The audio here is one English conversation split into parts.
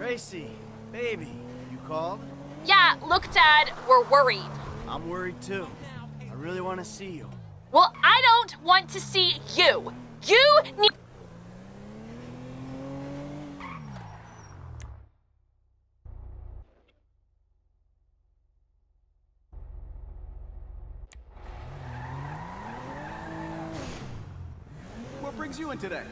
Tracy, baby, you called? Yeah, look, Dad, we're worried. I'm worried too. I really want to see you. Well, I don't want to see you. You need... What brings you in today?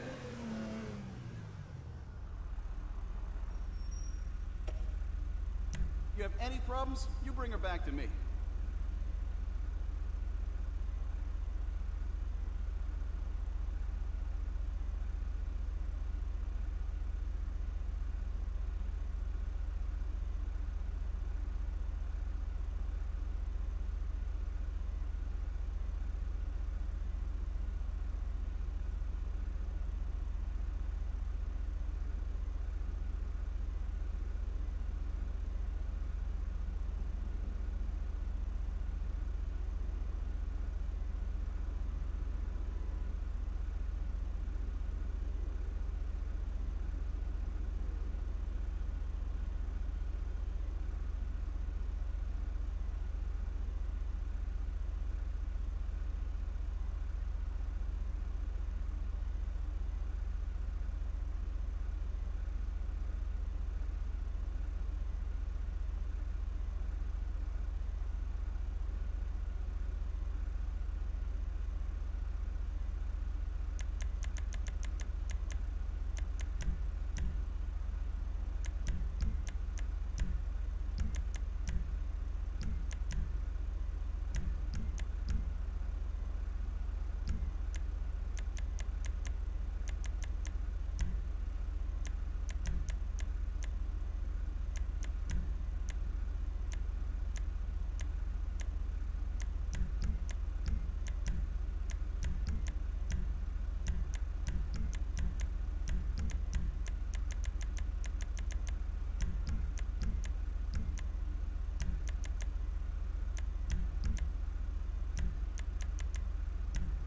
You have any problems, you bring her back to me.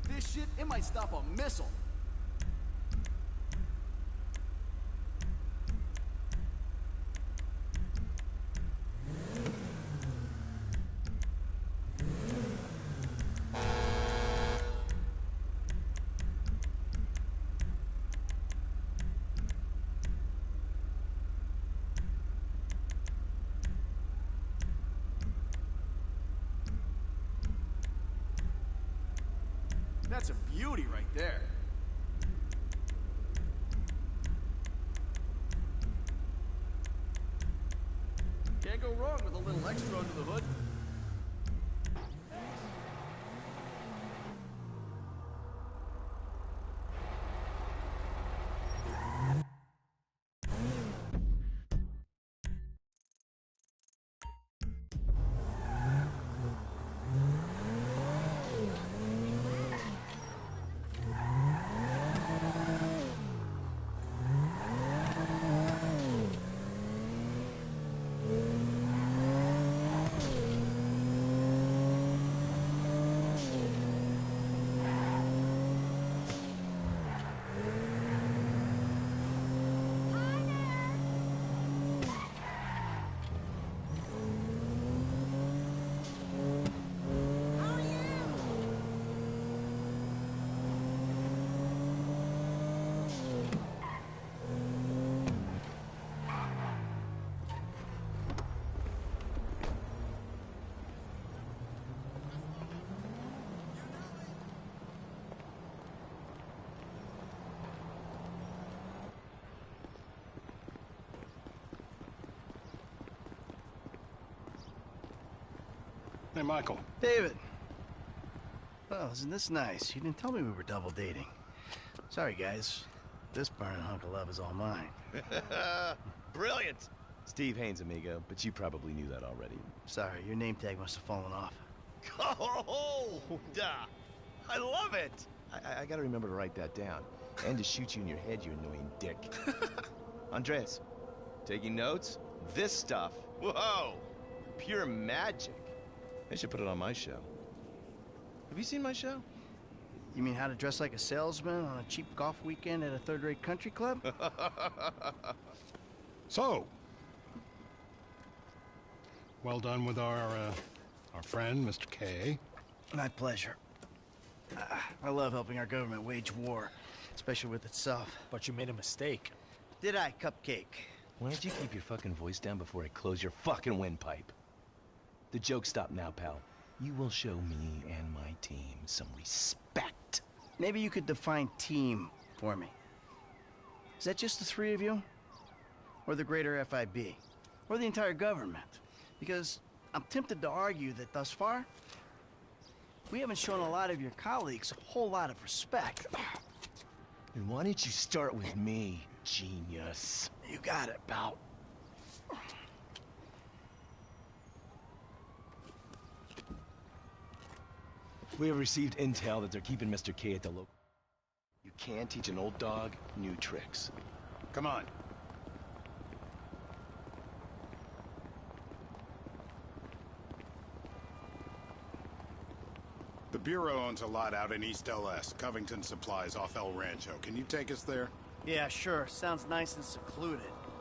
This shit, it might stop a missile. That's a beauty right there. Can't go wrong with a little extra under the hood. Hey, Michael. David. Well, isn't this nice? You didn't tell me we were double dating. Sorry, guys. This burning hunk of love is all mine. Brilliant! Steve Haynes, amigo, but you probably knew that already. Sorry, your name tag must have fallen off. Oh, duh! I love it! I gotta remember to write that down. And to shoot you in your head, you annoying dick. Andres, taking notes? This stuff, whoa! Pure magic. I should put it on my show. Have you seen my show? You mean how to dress like a salesman on a cheap golf weekend at a third-rate country club? So, Well done with our friend, Mr. K. My pleasure. I love helping our government wage war, especially with itself. But you made a mistake. Did I, Cupcake? Why don't you keep your fucking voice down before I close your fucking windpipe? The joke stopped now, pal. You will show me and my team some respect. Maybe you could define team for me. Is that just the three of you? Or the greater FIB? Or the entire government? Because I'm tempted to argue that thus far, we haven't shown a lot of your colleagues a whole lot of respect. And why don't you start with me, genius? You got it, pal. We have received intel that they're keeping Mr. K at the local. You can't teach an old dog new tricks. Come on. The Bureau owns a lot out in East LS, Covington Supplies off El Rancho. Can you take us there? Yeah, sure. Sounds nice and secluded.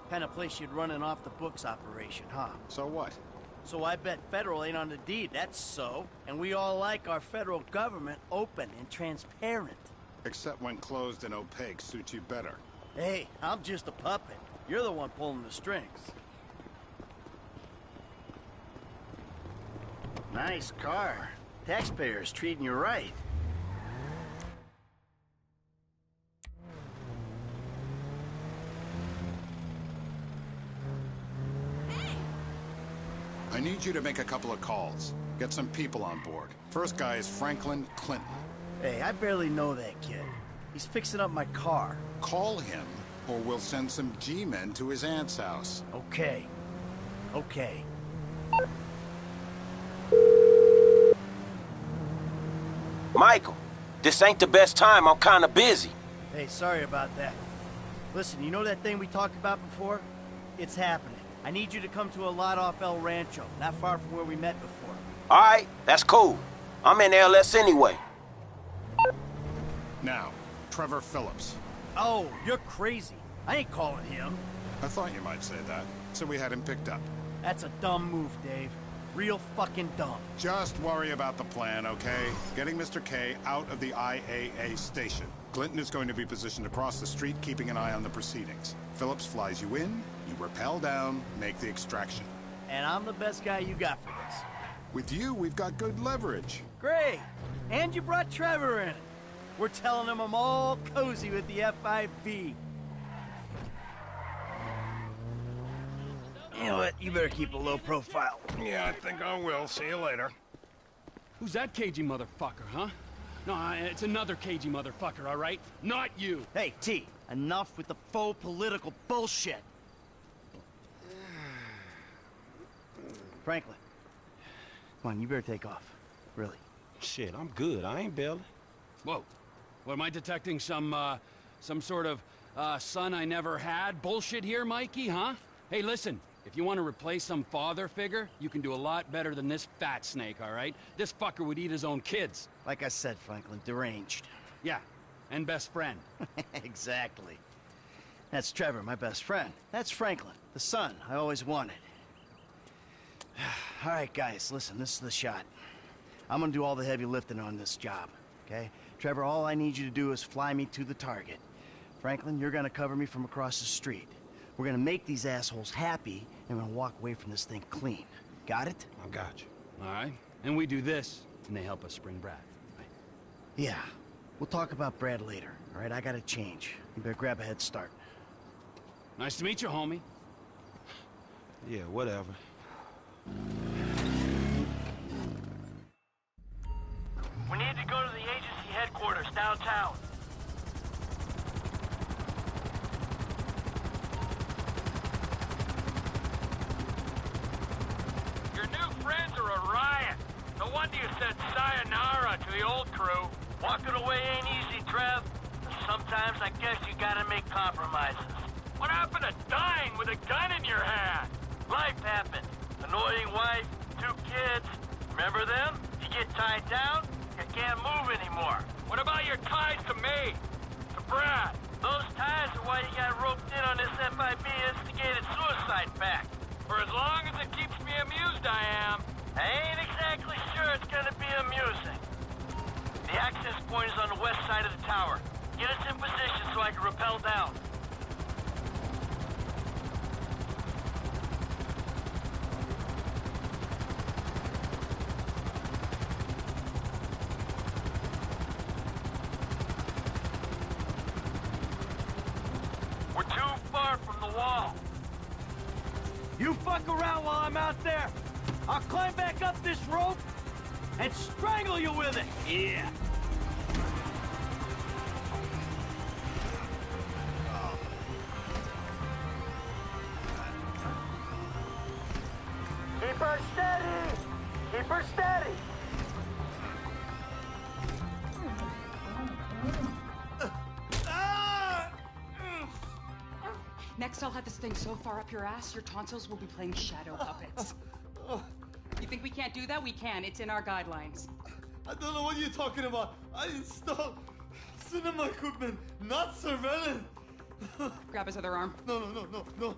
Kind of place you'd run an off-the-books operation, huh? So what? So I bet federal ain't on the deed, that's so. And we all like our federal government open and transparent. Except when closed and opaque suits you better. Hey, I'm just a puppet. You're the one pulling the strings. Nice car. Taxpayers treating you right. I need you to make a couple of calls. Get some people on board. First guy is Franklin Clinton. Hey, I barely know that kid. He's fixing up my car. Call him, or we'll send some G-men to his aunt's house. Okay. Okay. Michael, this ain't the best time. I'm kinda busy. Hey, sorry about that. Listen, you know that thing we talked about before? It's happening. I need you to come to a lot off El Rancho, not far from where we met before. All right, that's cool. I'm in LS anyway. Now, Trevor Phillips. Oh, you're crazy. I ain't calling him. I thought you might say that, so we had him picked up. That's a dumb move, Dave. Real fucking dumb. Just worry about the plan, okay? Getting Mr. K out of the IAA station. Clinton is going to be positioned across the street, keeping an eye on the proceedings. Phillips flies you in, you rappel down, make the extraction. And I'm the best guy you got for this. With you, we've got good leverage. Great. And you brought Trevor in. We're telling him I'm all cozy with the FIB. You know what? You better keep a low profile. Yeah, I think I will. See you later. Who's that cagey motherfucker, huh? No, it's another cagey motherfucker, all right? Not you! Hey, T, enough with the faux political bullshit. Franklin, come on, you better take off. Really. Shit, I'm good. I ain't bailing. Whoa. What, am I detecting some sort of, son I never had bullshit here, Mikey, huh? Hey, listen. If you want to replace some father figure, you can do a lot better than this fat snake, all right? This fucker would eat his own kids. Like I said, Franklin, deranged. Yeah, and best friend. Exactly. That's Trevor, my best friend. That's Franklin, the son I always wanted. All right, guys, listen, this is the shot. I'm gonna do all the heavy lifting on this job, okay? Trevor, all I need you to do is fly me to the target. Franklin, you're gonna cover me from across the street. We're gonna make these assholes happy, and we're gonna walk away from this thing clean. Got it? I got you. All right? And we do this, and they help us spring Brad. Right? Yeah. We'll talk about Brad later, all right? I gotta change. You better grab a head start. Nice to meet you, homie. Yeah, whatever. We need to go to the agency headquarters downtown. Your new friends are a riot. No wonder you said sayonara to the old crew. Walking away ain't easy, Trev. Sometimes I guess you gotta make compromises. What happened to dying with a gun in your hand? Life happened. Annoying wife, 2 kids. Remember them? You get tied down, you can't move anymore. What about your ties to me? To Brad? Those ties are why you got roped in on this FIB instigated suicide pact. For as long as it keeps me amused, I side of the tower. Get us in position so I can rappel down. We're too far from the wall. You fuck around while I'm out there. I'll climb back up this rope and strangle you with it. Yeah. Keep her steady! Keep her steady! Next, I'll have this thing so far up your ass, your tonsils will be playing shadow puppets. You think we can't do that? We can. It's in our guidelines. I don't know what you're talking about. I installed cinema equipment, not surveillance. Grab his other arm. No.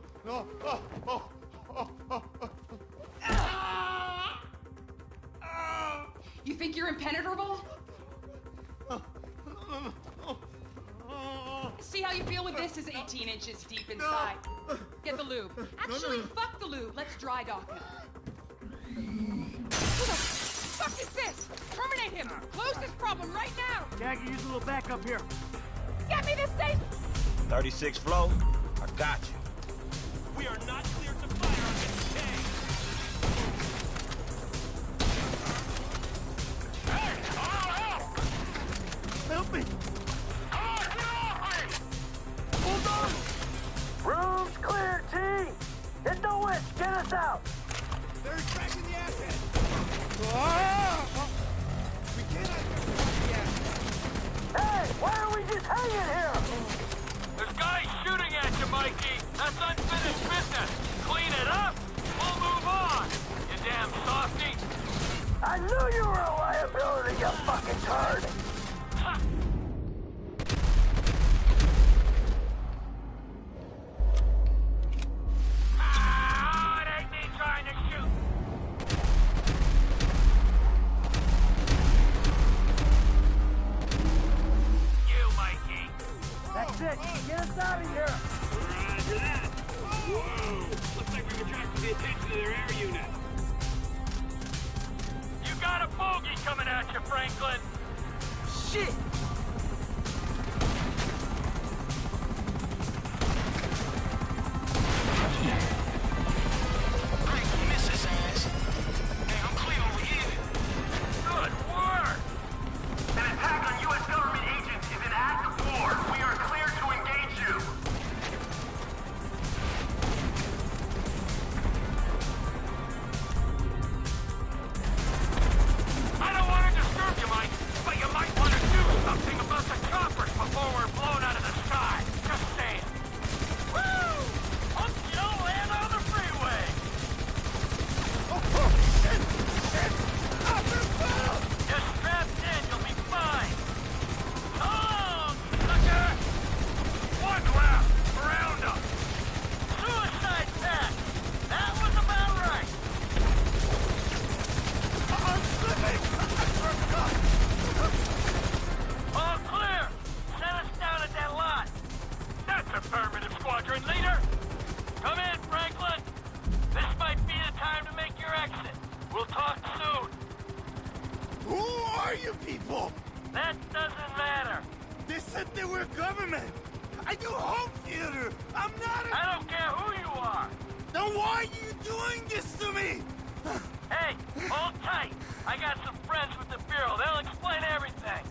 You think you're impenetrable? See how you feel with this is 18 inches deep inside. Get the lube. Actually, fuck the lube. Let's dry dock him. Who the fuck is this? Terminate him. Close this problem right now. Yeah, I can use a little backup here. Get me this safe. 36 flow, I got you. We are not cleared to fire on this tank! Hey! Help! Help me! Come on, get off me! Hold on! Room's clear, T! Hit the witch! Get us out! They're tracking the asset. We cannot get the asset. Hey! Why are we just hanging here? There's guys shooting at you, Mikey! That's unfinished business! Clean it up! We'll move on! You damn softy! I knew you were a liability, you fucking turd! It ain't me trying to shoot! You, Mikey! That's it! Get us out of here! Roger that! Whoa! Looks like we've attracted the attention of their air unit. You got a bogey coming at you, Franklin! Shit! Miss his ass. Hey, I'm clean over here. Good work! An attack on U.S. government agents is an act of war. We are clear to engage you. I don't want to disturb you, Mike, but you might want to do something about the choppers before we're blown out of the sky. Just saying. Woo! Hope you don't land on the freeway. Just strap in, you'll be fine. Oh, sucker! One left, around him. Suicide pact. That was about right. I'm slipping. All clear. Set us down at that lot. That's affirmative, squadron leader. Come in, Franklin. This might be the time to make your exit. We'll talk soon. Who are you people? That doesn't matter. They said they were government. I do home theater. I'm not a... I don't care who you are. Then why are you doing this to me? Hey, hold tight. I got some friends with the Bureau. They'll explain everything.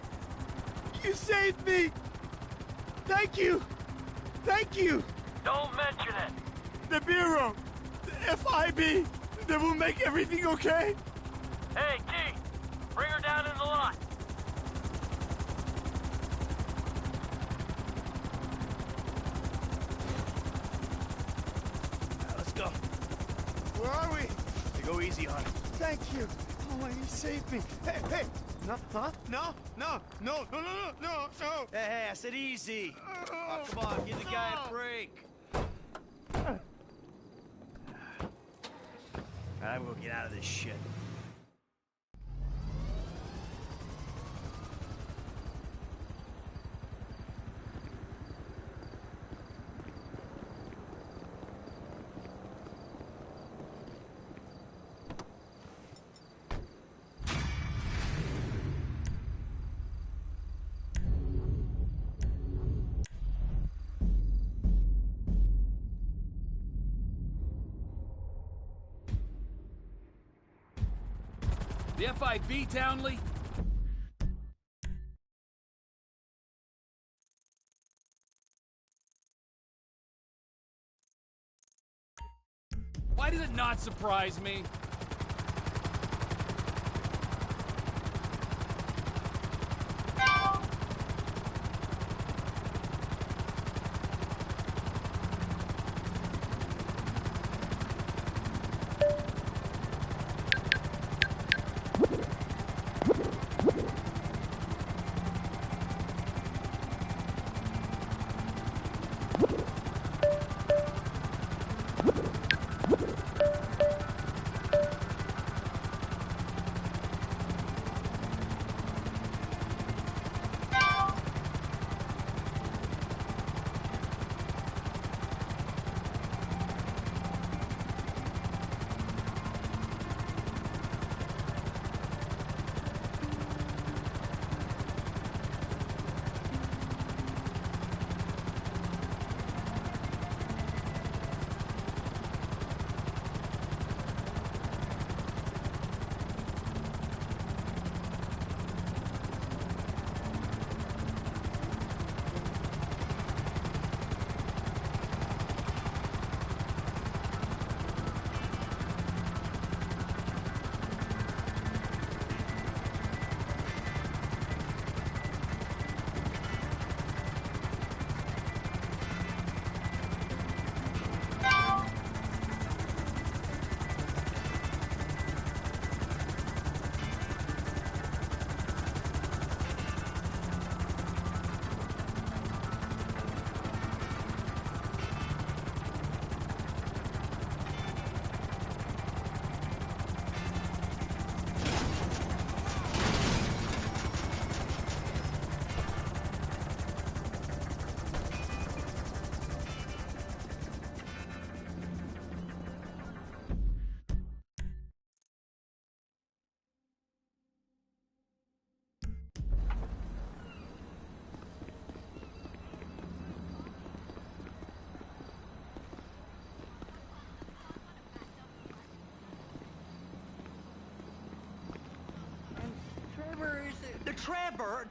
You saved me. Thank you. Thank you. Don't mention it. The Bureau. The FIB. They will make everything okay? Hey, T, bring her down in the lot. Let's go. Where are we? Hey, go easy on it. Thank you. Oh, you saved me. Hey, hey. No, huh? No. Hey, I said easy. Oh, come on, give the guy a break. I will get out of this shit. The FIB, Townley? Why does it not surprise me?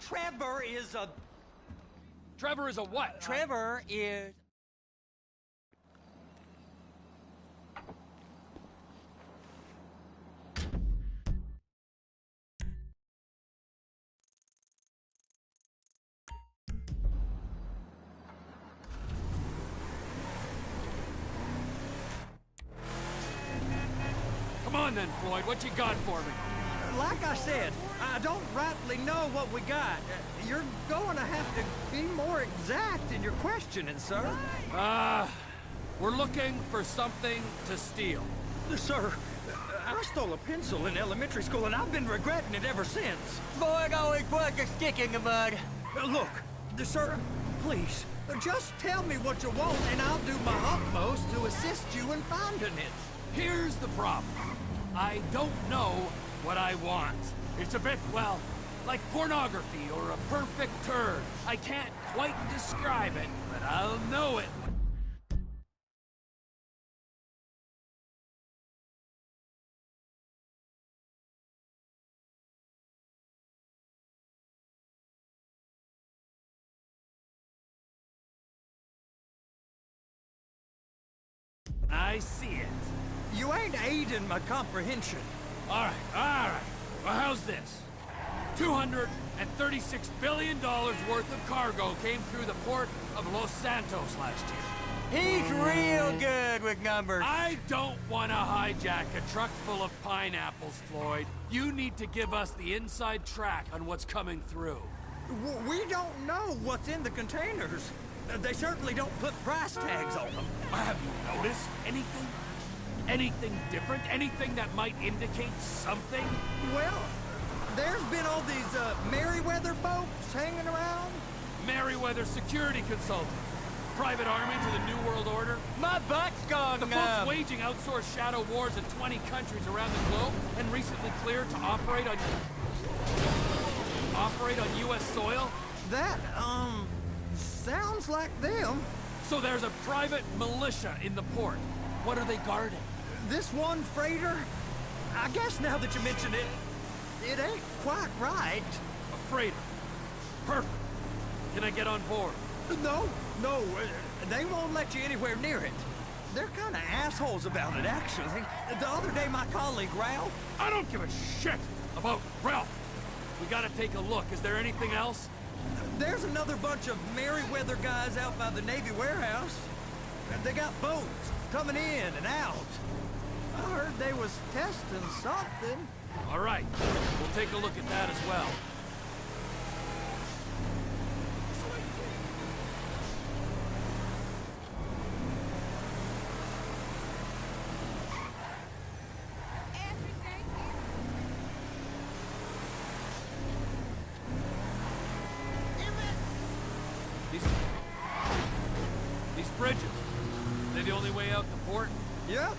Trevor is a... Trevor is a what? Trevor is... Come on then, Floyd. What you got for me? Like I said, I don't rightly know what we got. You're going to have to be more exact in your questioning, sir. We're looking for something to steal. Sir, I stole a pencil in elementary school, and I've been regretting it ever since. Floyd always puts a stick in the mud. Look, sir, please, just tell me what you want, and I'll do my utmost to assist you in finding it. Here's the problem. I don't know what I want. It's a bit, well, like pornography or a perfect turd. I can't quite describe it, but I'll know it. I see it. You ain't aiding my comprehension. All right. Well, how's this? $236 billion worth of cargo came through the port of Los Santos last year. He's real good with numbers. I don't want to hijack a truck full of pineapples, Floyd. You need to give us the inside track on what's coming through. We don't know what's in the containers. They certainly don't put price tags on them. Have you noticed anything? Anything different? Anything that might indicate something? Well, there's been all these Merryweather folks hanging around. Merryweather security consultant. Private army to the New World Order. My butt's gone The folks waging outsourced shadow wars in 20 countries around the globe and recently cleared to operate on U.S. soil. That, sounds like them. So there's a private militia in the port. What are they guarding? This one freighter? I guess now that you mention it, It ain't quite right. A freighter. Perfect. Can I get on board? No, they won't let you anywhere near it. They're kind of assholes about it, actually. The other day, my colleague, Ralph... I don't give a shit about Ralph. We gotta take a look. Is there anything else? There's another bunch of Merryweather guys out by the Navy warehouse. They got boats coming in and out. I heard they was testing something. All right. We'll take a look at that as well. These bridges, they the only way out the port? Yep.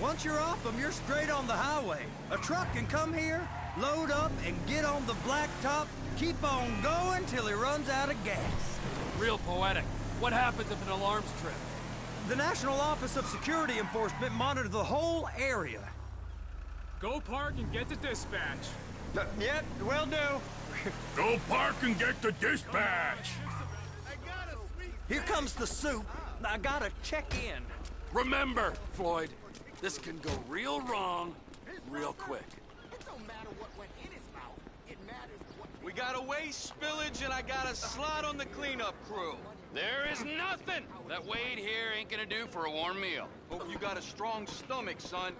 Once you're off them, you're straight on the highway. A truck can come here, load up, and get on the blacktop, keep on going till he runs out of gas. Real poetic. What happens if an alarm's tripped? The National Office of Security Enforcement monitors the whole area. Go park and get the dispatch. Yep, will do. Go park and get the dispatch! Here comes the soup. I gotta check in. Remember, Floyd, this can go real wrong real quick. We got a waste spillage and I got a slot on the cleanup crew. There is nothing that Wade here ain't gonna do for a warm meal. Hope you got a strong stomach, son.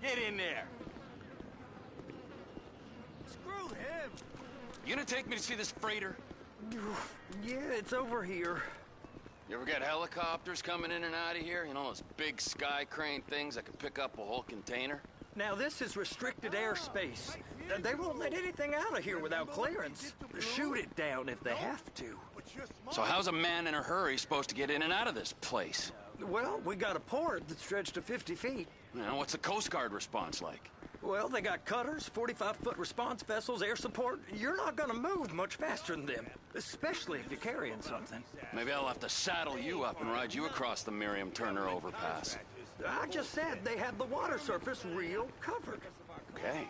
Get in there. Screw him. You gonna take me to see this freighter? Yeah, it's over here. You ever got helicopters coming in and out of here? You know, those big sky crane things that can pick up a whole container? Now, this is restricted airspace. They won't let anything out of here without clearance. Shoot it down if they have to. So how's a man in a hurry supposed to get in and out of this place? Well, we got a port that's stretched to 50 feet. Now, what's the Coast Guard response like? Well, they got cutters, 45-foot response vessels, air support. You're not gonna move much faster than them, especially if you're carrying something. Maybe I'll have to saddle you up and ride you across the Miriam Turner overpass. I just said they had the water surface real covered. Okay.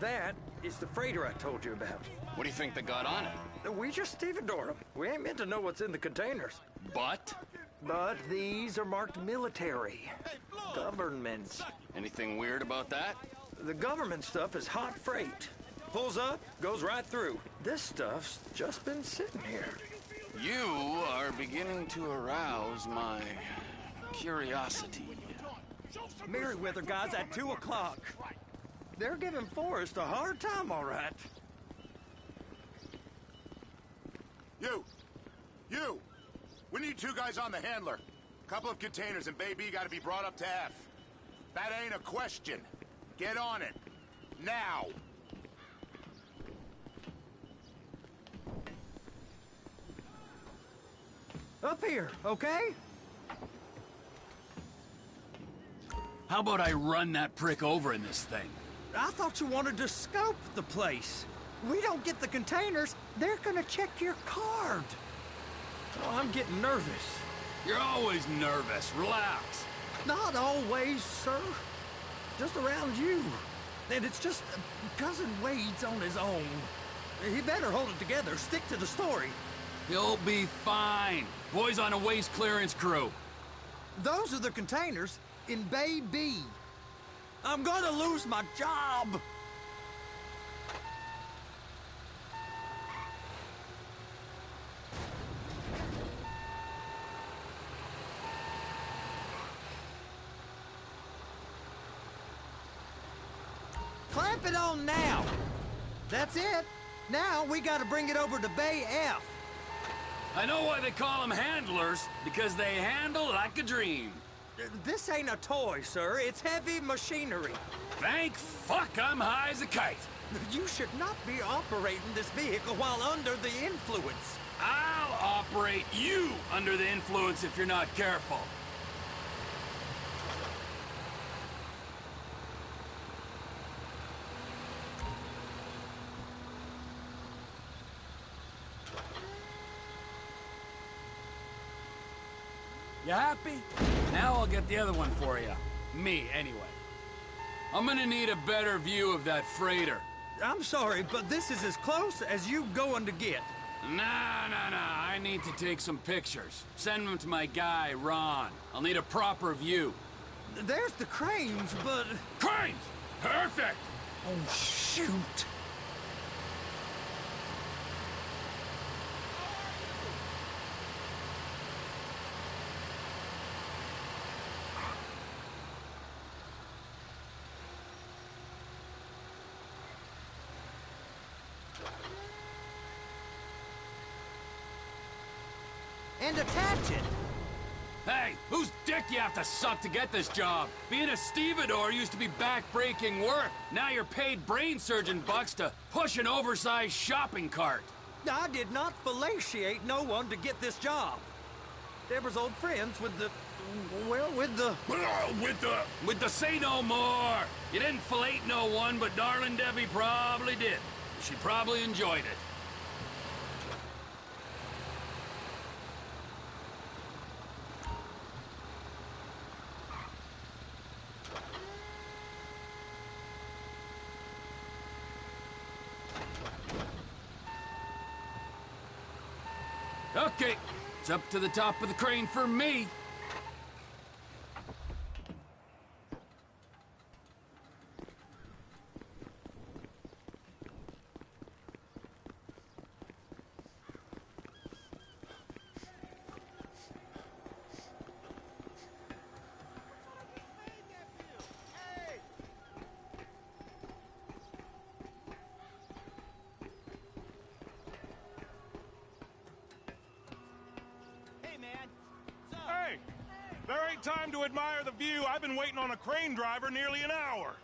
That is the freighter I told you about. What do you think they got on it? We just stevedore them. We ain't meant to know what's in the containers. But these are marked military. Government. Anything weird about that? The government stuff is hot freight. Pulls up, goes right through. This stuff's just been sitting here. You are beginning to arouse my curiosity. Merryweather guys at 2 o'clock. They're giving Forrest a hard time, all right. You! We need 2 guys on the handler. Couple of containers and Bay B gotta be brought up to F. That ain't a question. Get on it. Now! Up here, okay? How about I run that prick over in this thing? I thought you wanted to scope the place. We don't get the containers, they're gonna check your card. Oh, I'm getting nervous. You're always nervous. Relax. Not always, sir. Just around you. And it's just Cousin Wade's on his own. He better hold it together, stick to the story. He'll be fine. Boy's on a waste clearance crew. Those are the containers in Bay B. I'm gonna lose my job. Clamp it on now. That's it. Now we gotta bring it over to Bay F. I know why they call them handlers, because they handle like a dream. This ain't a toy, sir. It's heavy machinery. Thank fuck I'm high as a kite. You should not be operating this vehicle while under the influence. I'll operate you under the influence if you're not careful. You happy? Now I'll get the other one for you. Me, anyway. I'm gonna need a better view of that freighter. I'm sorry, but this is as close as you going to get. Nah. I need to take some pictures. Send them to my guy, Ron. I'll need a proper view. There's the cranes, but... Cranes! Perfect! Oh, shoot. And attach it. Hey, whose dick you have to suck to get this job? Being a stevedore used to be back-breaking work. Now you're paid brain surgeon bucks to push an oversized shopping cart. I did not fellatiate no one to get this job. Deborah's old friends with the... well, with the... With the say no more. You didn't fellate no one, but darling Debbie probably did. She probably enjoyed it. Okay, it's up to the top of the crane for me. Hey! There ain't time to admire the view. I've been waiting on a crane driver nearly an hour.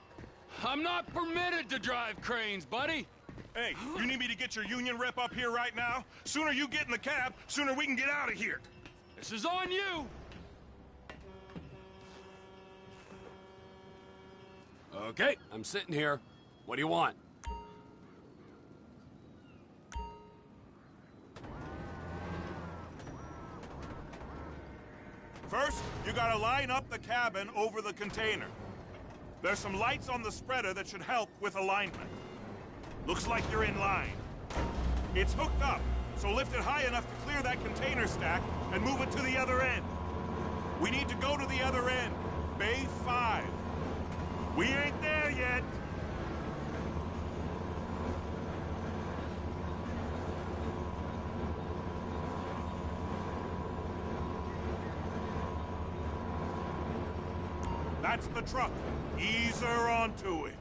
I'm not permitted to drive cranes, buddy. Hey, you need me to get your union rep up here right now? Sooner you get in the cab, sooner we can get out of here. This is on you. Okay, I'm sitting here. What do you want? First, you gotta line up the cabin over the container. There's some lights on the spreader that should help with alignment. Looks like you're in line. It's hooked up, so lift it high enough to clear that container stack and move it to the other end. We need to go to the other end, Bay 5. We ain't there yet. That's the truck. Ease her onto it.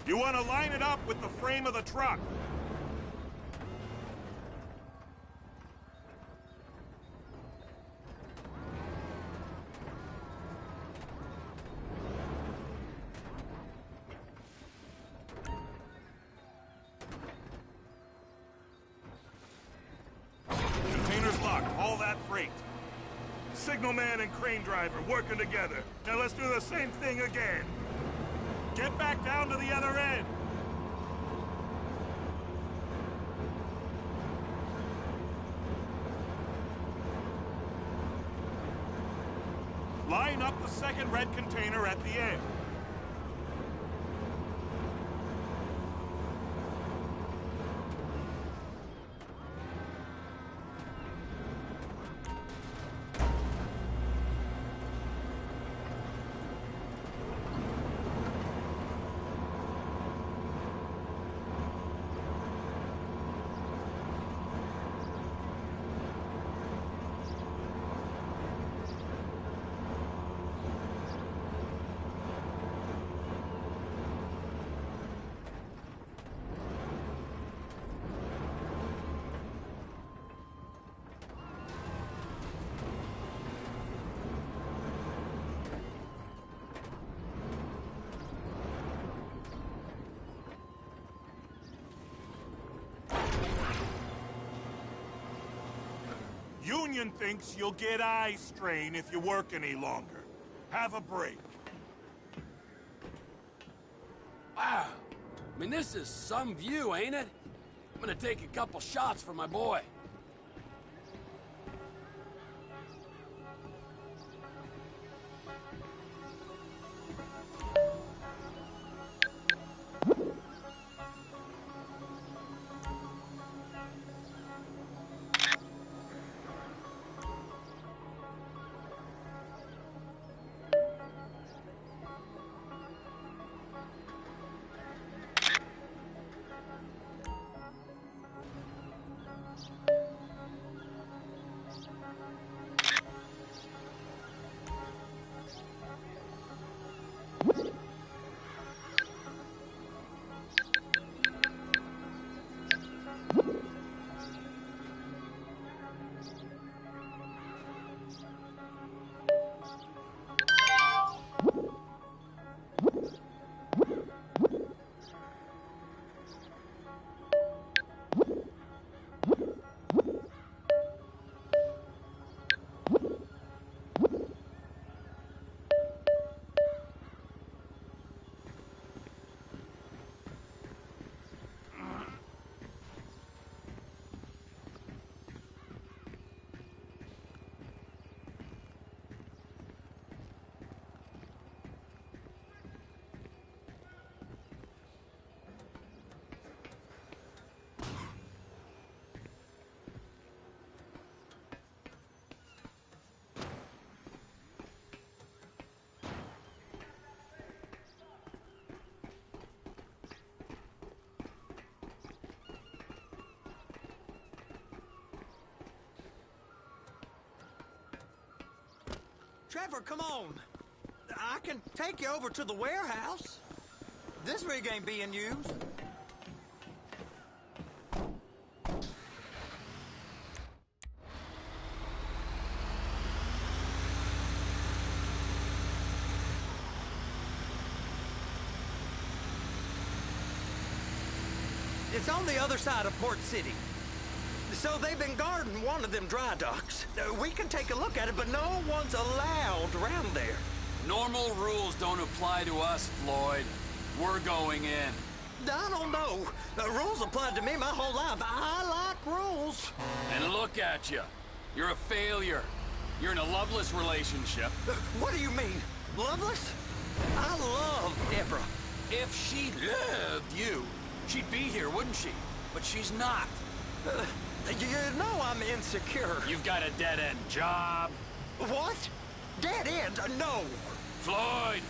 You want to line it up with the frame of the truck. Container's locked. All that freight. Signalman and crane driver working together. Now let's do the same thing again. Get back down to the other end. Line up the second red container at the end. Union thinks you'll get eye strain if you work any longer. Have a break. Wow. I mean, this is some view, ain't it? I'm gonna take a couple shots for my boy. Trevor, come on. I can take you over to the warehouse. This rig ain't being used. It's on the other side of Port City. So they've been guarding one of them dry docks. We can take a look at it, but no one's allowed around there. Normal rules don't apply to us, Floyd. We're going in. I don't know. The rules applied to me my whole life. I like rules. And look at you. You're a failure. You're in a loveless relationship. What do you mean? Loveless? I love Deborah. If she loved you, she'd be here, wouldn't she? But she's not. You know I'm insecure. You've got a dead-end job. What? Dead end? No. Floyd,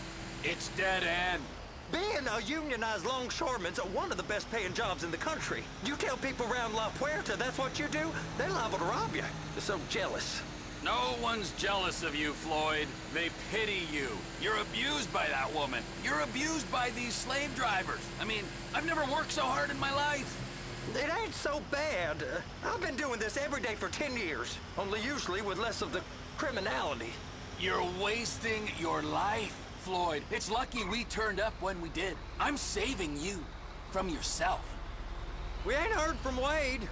it's dead end. Being a unionized longshoreman's one of the best paying jobs in the country. You tell people around La Puerta that's what you do, they're liable to rob you. They're so jealous. No one's jealous of you, Floyd. They pity you. You're abused by that woman. You're abused by these slave drivers. I mean, I've never worked so hard in my life. It ain't so bad. I've been doing this every day for 10 years, only usually with less of the criminality. You're wasting your life, Floyd. It's lucky we turned up when we did. I'm saving you from yourself. We ain't heard from Wade.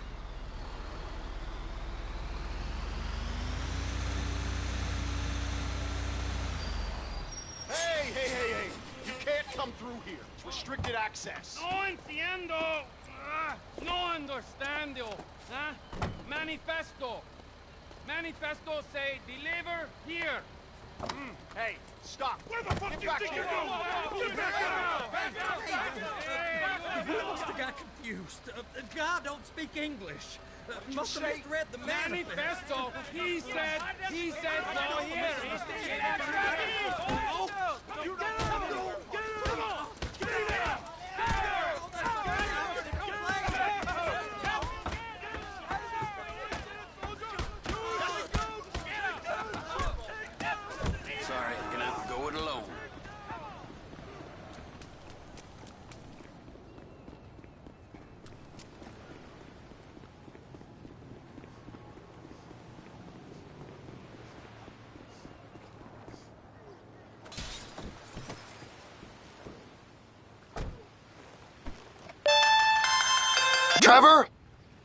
Hey! You can't come through here. It's restricted access. No entiendo. No understando. Huh? Manifesto. Manifesto say deliver here. Hey, stop. Where the fuck do you think you're going? We must have got confused. God don't speak English. Must have misread the manifesto. He said go here. Sorry, I'm gonna have to go it alone. Trevor,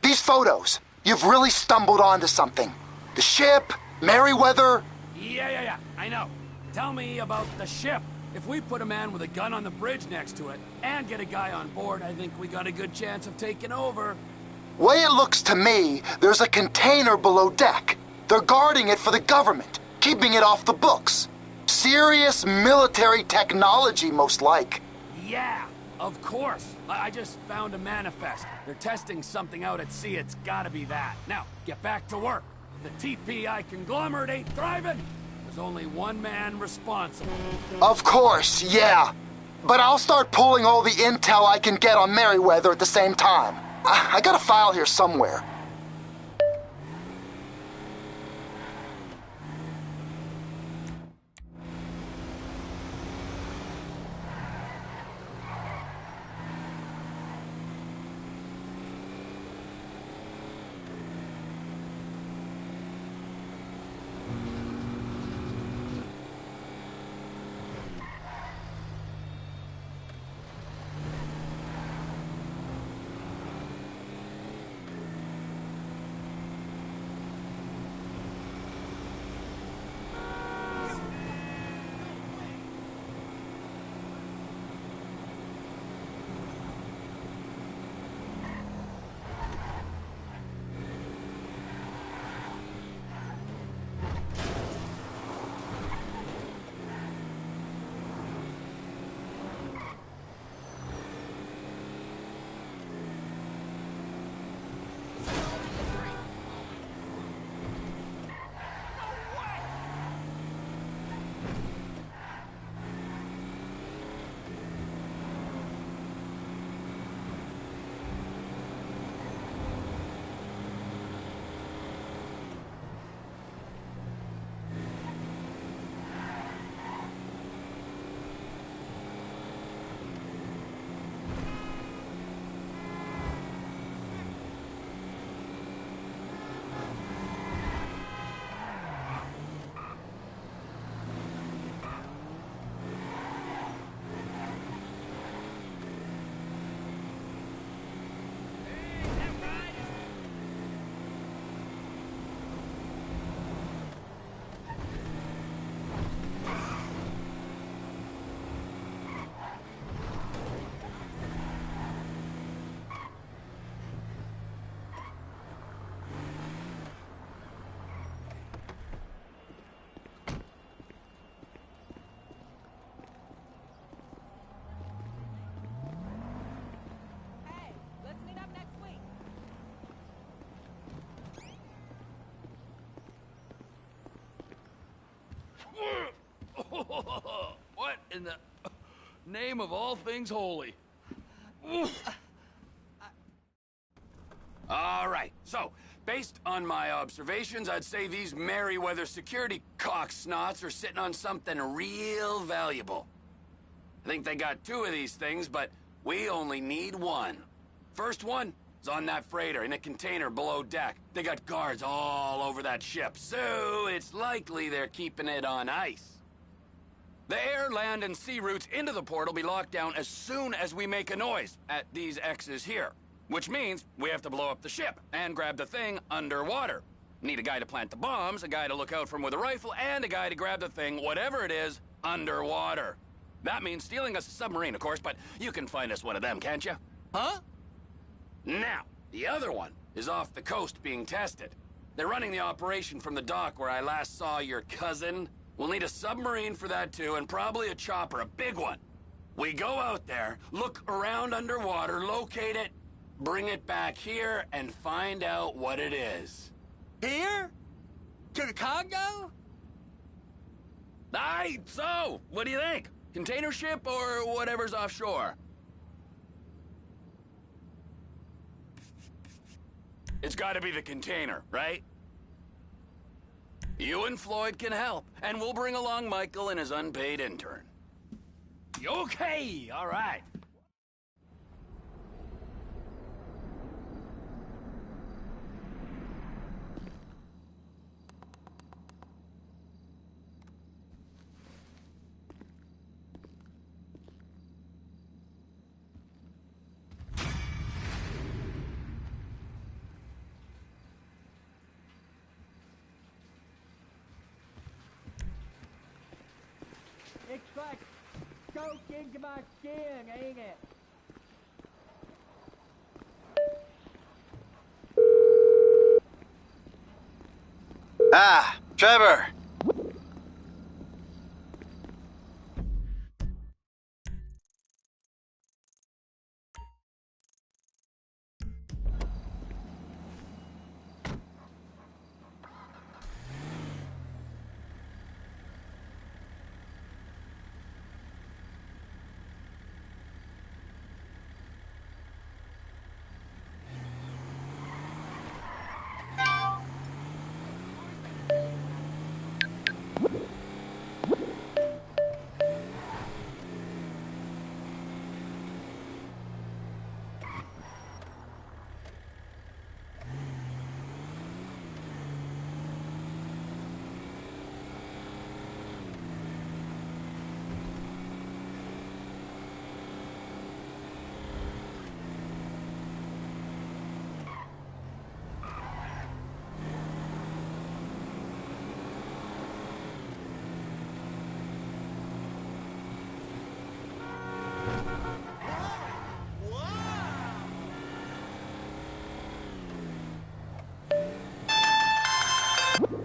these photos, you've really stumbled onto something. The ship, Merryweather. Yeah, I know. Tell me about the ship. If we put a man with a gun on the bridge next to it and get a guy on board, I think we got a good chance of taking over. Way it looks to me, there's a container below deck. They're guarding it for the government, keeping it off the books. Serious military technology, most like. Yeah, of course. I just found a manifest. They're testing something out at sea. It's gotta be that. Now, get back to work. The TPI conglomerate ain't thriving. There's only one man responsible. Of course, yeah. But I'll start pulling all the intel I can get on Merryweather at the same time. I got a file here somewhere. What in the name of all things holy? All right, so, based on my observations, I'd say these Merryweather security cocksnots are sitting on something real valuable. I think they got 2 of these things, but we only need 1. First one is on that freighter in a container below deck. They got guards all over that ship, so it's likely they're keeping it on ice. The air, land, and sea routes into the port will be locked down as soon as we make a noise at these X's here. Which means we have to blow up the ship and grab the thing underwater. Need a guy to plant the bombs, a guy to look out for 'em with a rifle, and a guy to grab the thing, whatever it is, underwater. That means stealing us a submarine, of course, but you can find us one of them, can't you? Huh? Now, the other one is off the coast being tested. They're running the operation from the dock where I last saw your cousin. We'll need a submarine for that too, and probably a chopper, a big one. We go out there, look around underwater, locate it, bring it back here, and find out what it is. Here? To the Congo? Aye, so, what do you think? Container ship or whatever's offshore? It's gotta be the container, right? You and Floyd can help, and we'll bring along Michael and his unpaid intern. Okay, all right. It's like soaked into my skin, ain't it? Ah, Trevor!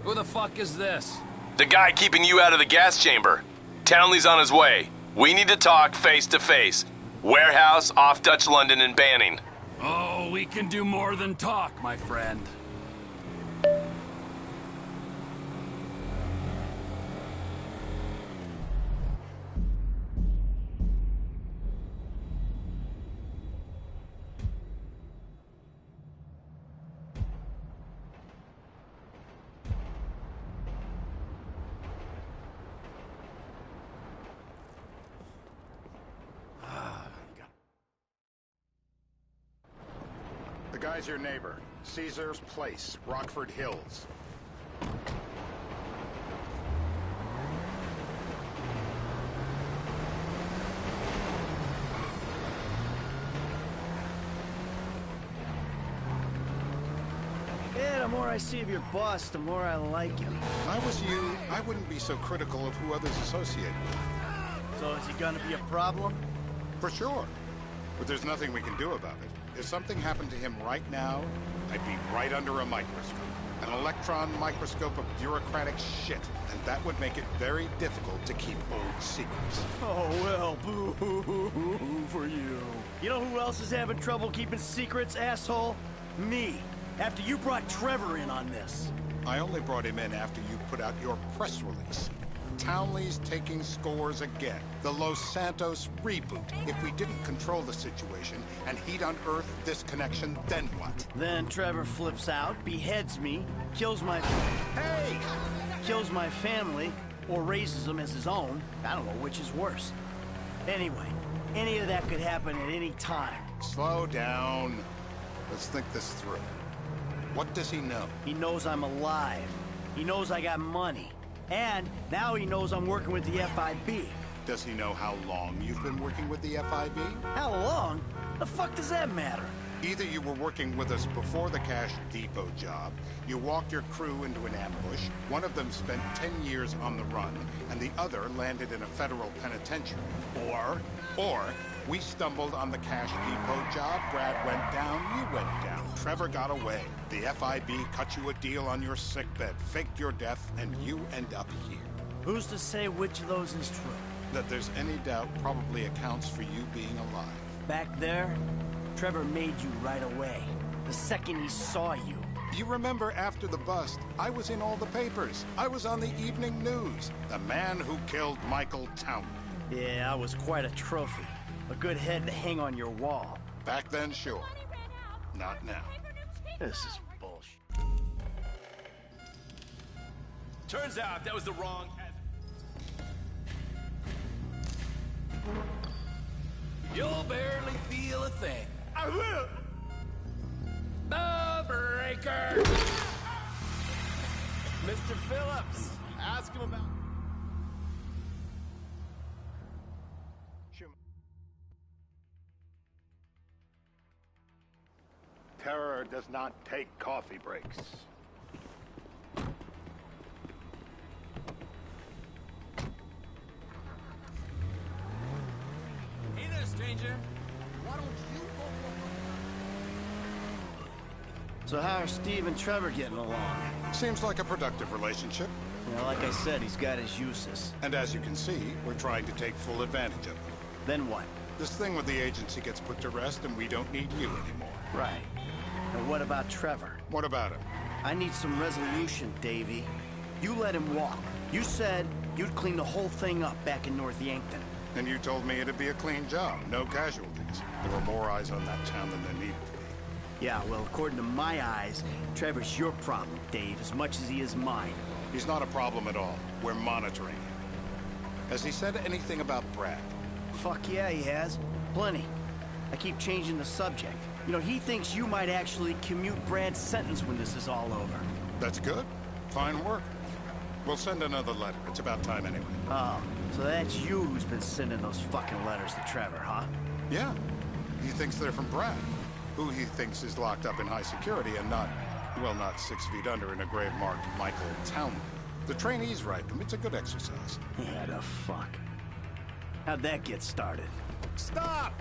Who the fuck is this? The guy keeping you out of the gas chamber. Townley's on his way. We need to talk face to face. Warehouse off Dutch London and Banning. Oh, we can do more than talk, my friend. The guy's your neighbor. Caesar's Place, Rockford Hills. Yeah, the more I see of your boss, the more I like him. If I was you, I wouldn't be so critical of who others associate with. So is he gonna be a problem? For sure. But there's nothing we can do about it. If something happened to him right now, I'd be right under a microscope. An electron microscope of bureaucratic shit. And that would make it very difficult to keep old secrets. Oh, well, boo-hoo-hoo for you. You know who else is having trouble keeping secrets, asshole? Me. After you brought Trevor in on this. I only brought him in after you put out your press release. Townley's taking scores again. The Los Santos reboot. If we didn't control the situation and he'd unearthed this connection, then what? Then Trevor flips out, beheads me, kills my... Hey! Kills my family, or raises them as his own. I don't know which is worse. Anyway, any of that could happen at any time. Slow down. Let's think this through. What does he know? He knows I'm alive. He knows I got money. And now he knows I'm working with the FIB. Does he know how long you've been working with the FIB? How long? The fuck does that matter? Either you were working with us before the Cash Depot job, you walked your crew into an ambush, one of them spent 10 years on the run, and the other landed in a federal penitentiary. Or we stumbled on the Cash Depot job, Brad went down, you went down, Trevor got away. The FIB cut you a deal on your sickbed, faked your death, and you end up here. Who's to say which of those is true? That there's any doubt probably accounts for you being alive. Back there, Trevor made you right away. The second he saw you. You remember after the bust, I was in all the papers. I was on the evening news. The man who killed Michael Townley. Yeah, I was quite a trophy. A good head to hang on your wall. Back then, sure. Not now. This is bullshit. Turns out that was the wrong... You'll barely feel a thing. I will! The Breaker! Mr. Phillips, ask him about... Terror does not take coffee breaks. Hey there, stranger. Why don't you go... So how are Steve and Trevor getting along? Seems like a productive relationship. You know, like I said, he's got his uses. And as you can see, we're trying to take full advantage of them. Then what? This thing with the agency gets put to rest and we don't need you anymore. Right. And what about Trevor? What about him? I need some resolution, Davey. You let him walk. You said you'd clean the whole thing up back in North Yankton. And you told me it'd be a clean job, no casualties. There were more eyes on that town than there needed to be. Yeah, well, according to my eyes, Trevor's your problem, Dave, as much as he is mine. He's not a problem at all. We're monitoring him. Has he said anything about Brad? Fuck yeah, he has. Plenty. I keep changing the subject. You know, he thinks you might actually commute Brad's sentence when this is all over. That's good. Fine work. We'll send another letter. It's about time anyway. Oh, so that's you who's been sending those fucking letters to Trevor, huh? Yeah. He thinks they're from Brad, who he thinks is locked up in high security and not, well, not 6 feet under in a grave marked Michael Townley. The trainees write them. It's a good exercise. Yeah, the fuck. How'd that get started? Stop!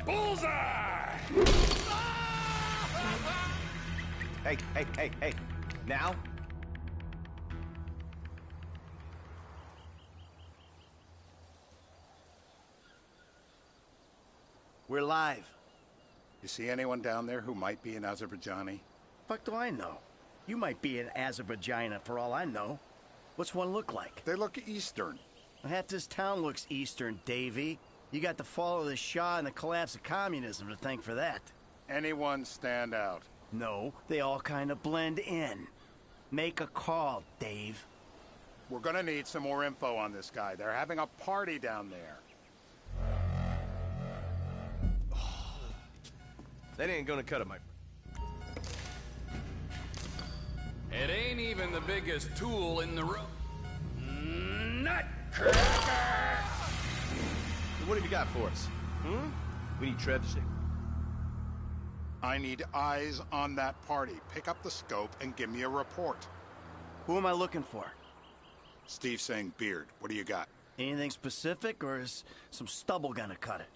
Bullseye! Hey. Now? We're live. You see anyone down there who might be an Azerbaijani? Fuck do I know? You might be an Azerbaijana for all I know. What's one look like? They look Eastern. Half this town looks Eastern, Davey. You got the fall of the Shah and the collapse of communism to thank for that. Anyone stand out? No, they all kind of blend in. Make a call, Dave. We're gonna need some more info on this guy. They're having a party down there. That ain't gonna cut it, my friend. It ain't even the biggest tool in the room. Nutcracker! What have you got for us? We need Trev to stick. I need eyes on that party. Pick up the scope and give me a report. Who am I looking for? Steve's saying beard. What do you got? Anything specific, or is some stubble gonna cut it?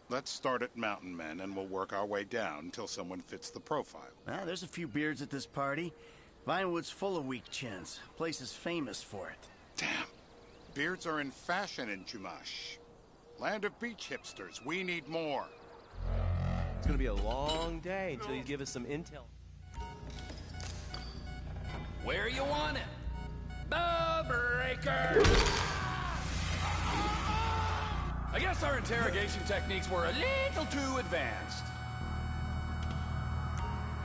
Let's start at Mountain Men, and we'll work our way down until someone fits the profile. There's a few beards at this party. Vinewood's full of weak chins. Place is famous for it. Damn. Beards are in fashion in Chumash. Land of beach hipsters. We need more. It's gonna be a long day until you give us some intel. Where you want it? The breaker! I guess our interrogation techniques were a little too advanced.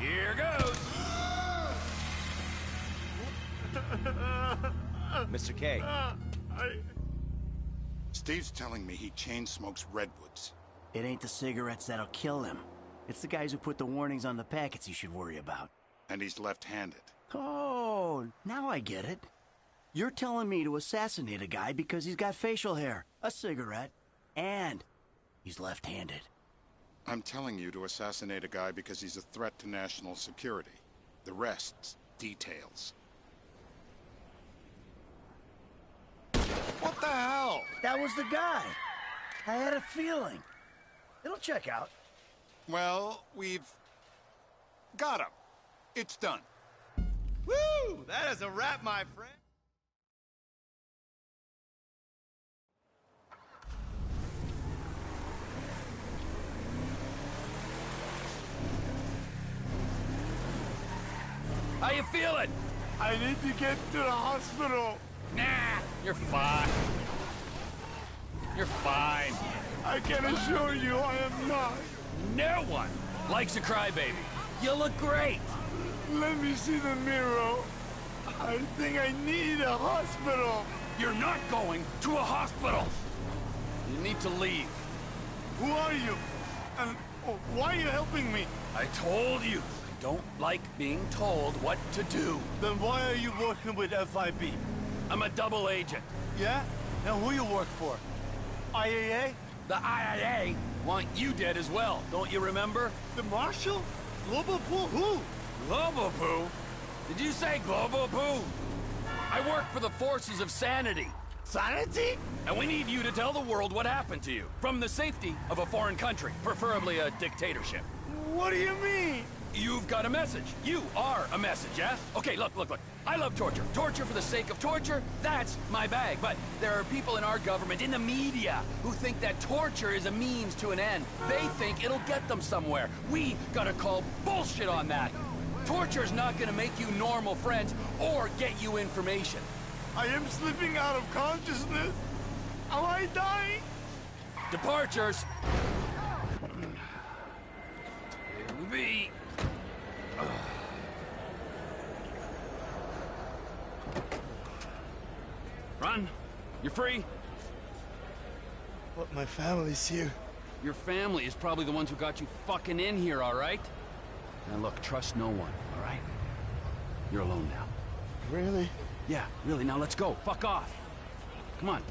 Here goes! Mr. K. Steve's telling me he chain smokes redwoods. It ain't the cigarettes that'll kill him. It's the guys who put the warnings on the packets you should worry about. And he's left-handed. Oh, now I get it. You're telling me to assassinate a guy because he's got facial hair, a cigarette, and he's left-handed. I'm telling you to assassinate a guy because he's a threat to national security. The rest's details. What the hell? That was the guy. I had a feeling. It'll check out. Well, we've got him. It's done. Woo! That is a wrap, my friend. How you feeling? I need to get to the hospital. Nah, you're fine. You're fine. I can assure you I am not. No one likes a crybaby. You look great. Let me see the mirror. I think I need a hospital. You're not going to a hospital. You need to leave. Who are you? And why are you helping me? I told you. I don't like being told what to do. Then why are you working with FIB? I'm a double agent. Yeah? And who you work for? IAA? The IAA want you dead as well, don't you remember? The Marshal? Global Poo? Who? Global Poo? Did you say Global Poo? I work for the forces of sanity. Sanity? And we need you to tell the world what happened to you. From the safety of a foreign country, preferably a dictatorship. What do you mean? You've got a message. You are a message, yeah? Okay, look. I love torture. Torture for the sake of torture, that's my bag. But there are people in our government, in the media, who think that torture is a means to an end. They think it'll get them somewhere. We gotta call bullshit on that. Torture's not gonna make you normal friends or get you information. I am slipping out of consciousness. Am I dying? Departures. It'll be... Run. You're free. But my family's here. Your family is probably the ones who got you fucking in here, all right? Now look, trust no one, all right? You're alone now. Really? Yeah, really. Now let's go. Fuck off. Come on.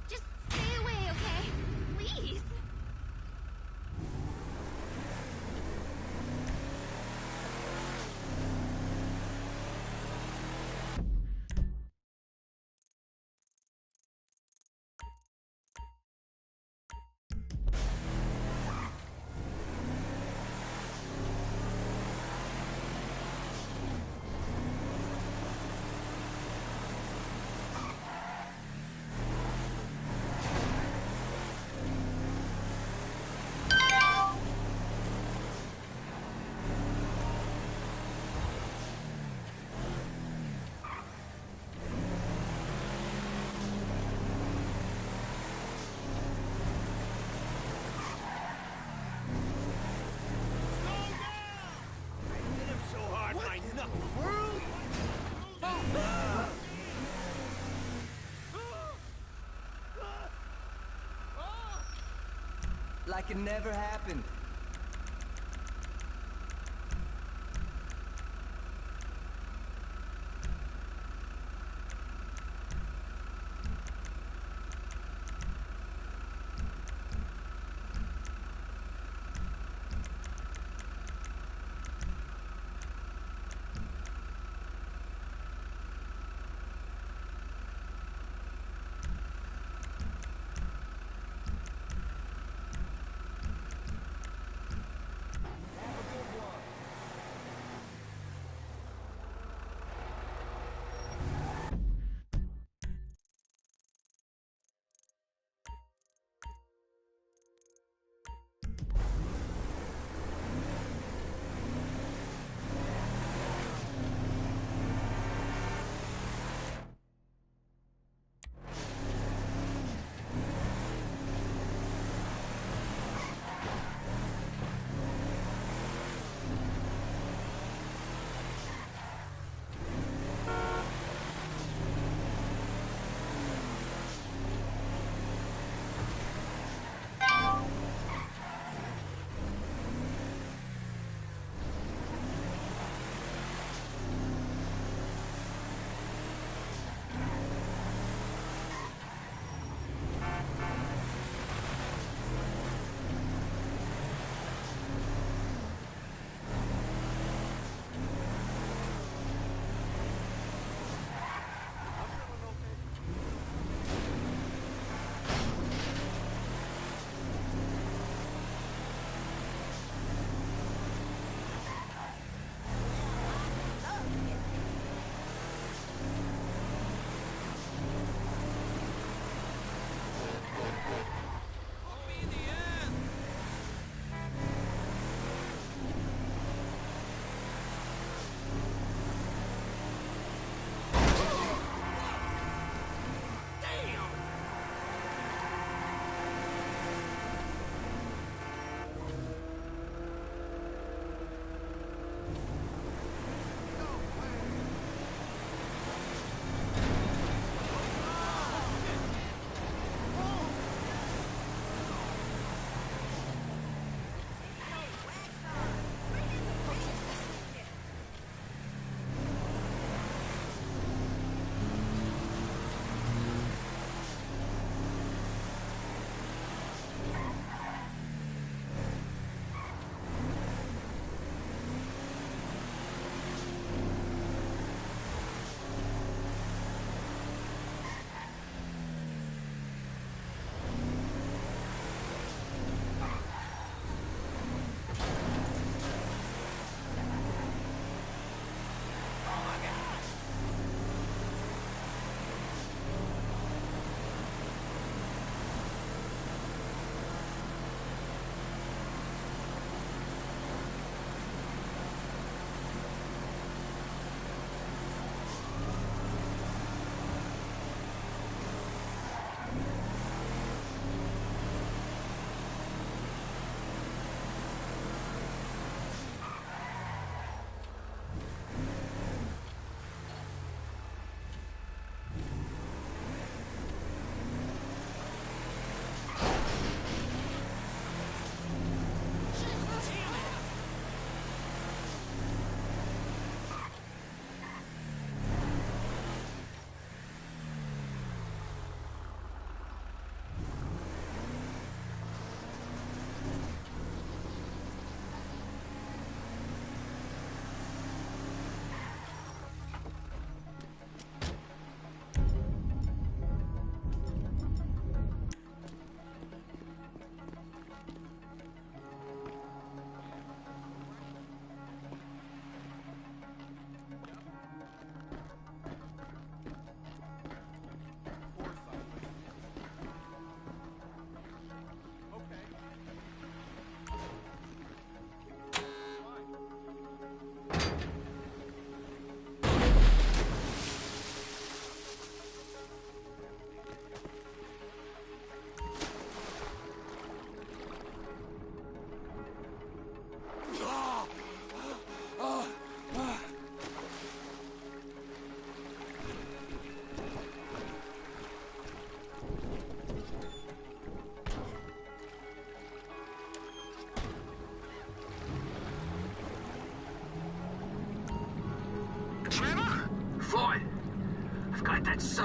Just stay away, okay? Please. Like it never happened.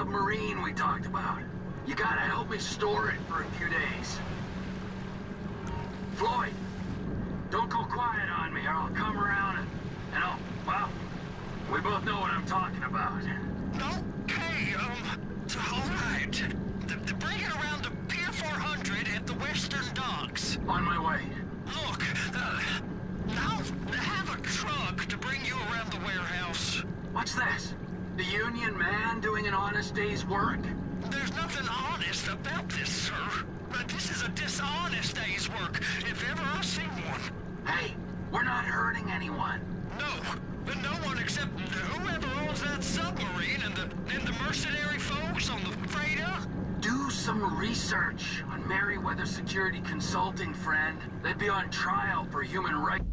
submarine we talked about. You gotta help me store it for a few days. Floyd, don't go quiet on me or I'll come around and I'll, well, we both know what I'm talking about. Okay, all right. Bring it around to Pier 400 at the Western Docks. On my way. Look, I'll have a truck to bring you around the warehouse. What's this? The union man doing an honest day's work? There's nothing honest about this, sir. But this is a dishonest day's work, if ever I've seen one. Hey, we're not hurting anyone. No, but no one except whoever owns that submarine and the mercenary folks on the freighter. Do some research on Merryweather Security Consulting, friend. They'd be on trial for human rights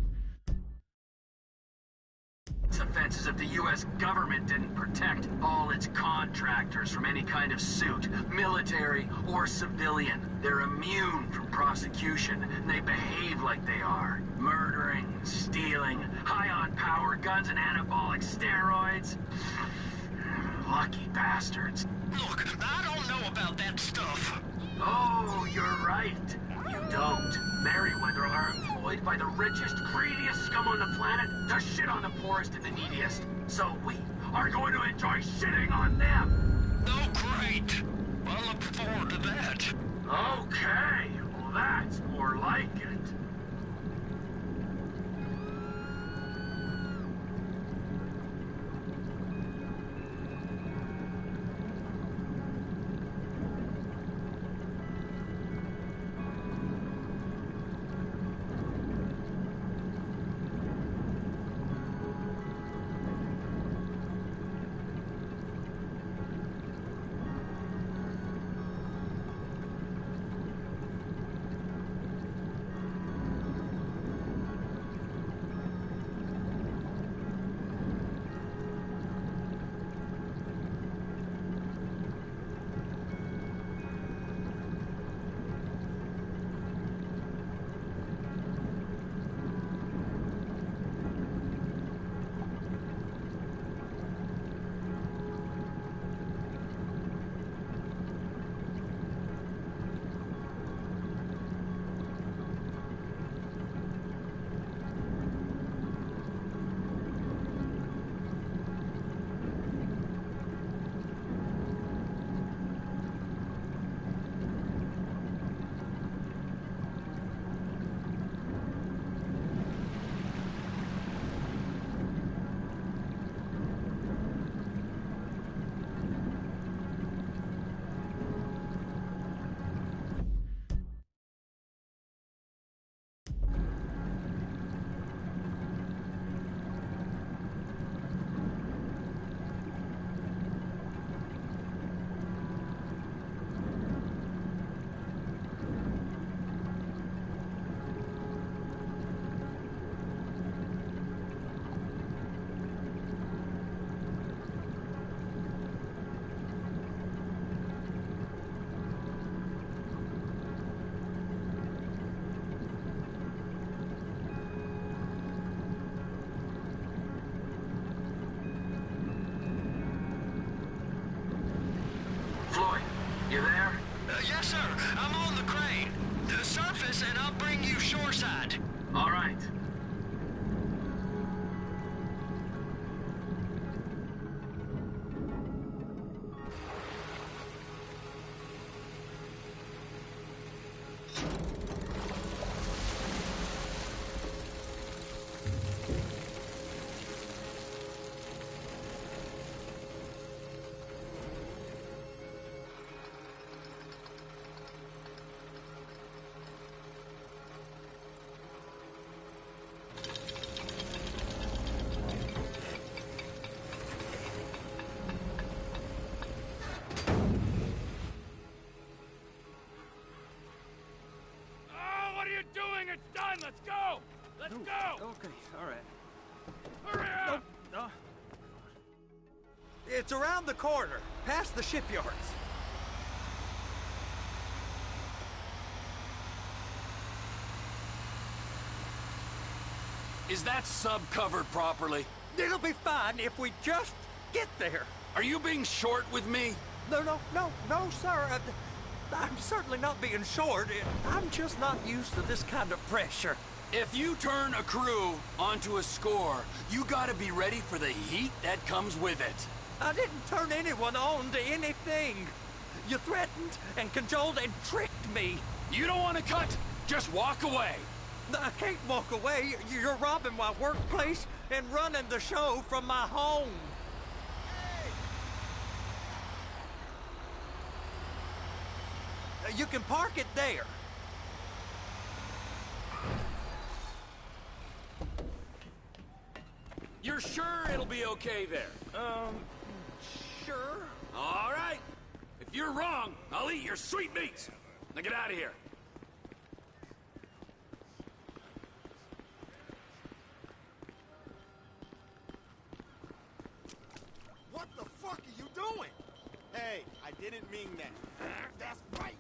offenses if the U.S. government didn't protect all its contractors from any kind of suit, military or civilian. They're immune from prosecution, and they behave like they are. Murdering, stealing, high on power guns and anabolic steroids. Lucky bastards. Look, I don't know about that stuff. Oh, you're right. You don't. Merryweather are employed by the richest, greediest scum on the planet to shit on the poorest and the neediest. So we are going to enjoy shitting on them. Oh, great. I look forward to that. Okay. Well, that's more like it. Floyd, you there? Yes, sir. I'm on the crane. Surface, and I'll bring you shoreside. All right. Doing it done. Let's go. Let's go. Okay, all right. Hurry up. No. It's around the corner, past the shipyards. Is that sub covered properly? It'll be fine if we just get there. Are you being short with me? No, sir. I'm certainly not being short. I'm just not used to this kind of pressure. If you turn a crew onto a score, you gotta be ready for the heat that comes with it. I didn't turn anyone on to anything. You threatened and cajoled and tricked me. You don't want to cut? Just walk away. I can't walk away. You're robbing my workplace and running the show from my home. You can park it there. You're sure it'll be okay there? Sure. All right. If you're wrong, I'll eat your sweetmeats. Now get out of here. What the fuck are you doing? Hey, I didn't mean that. That's right.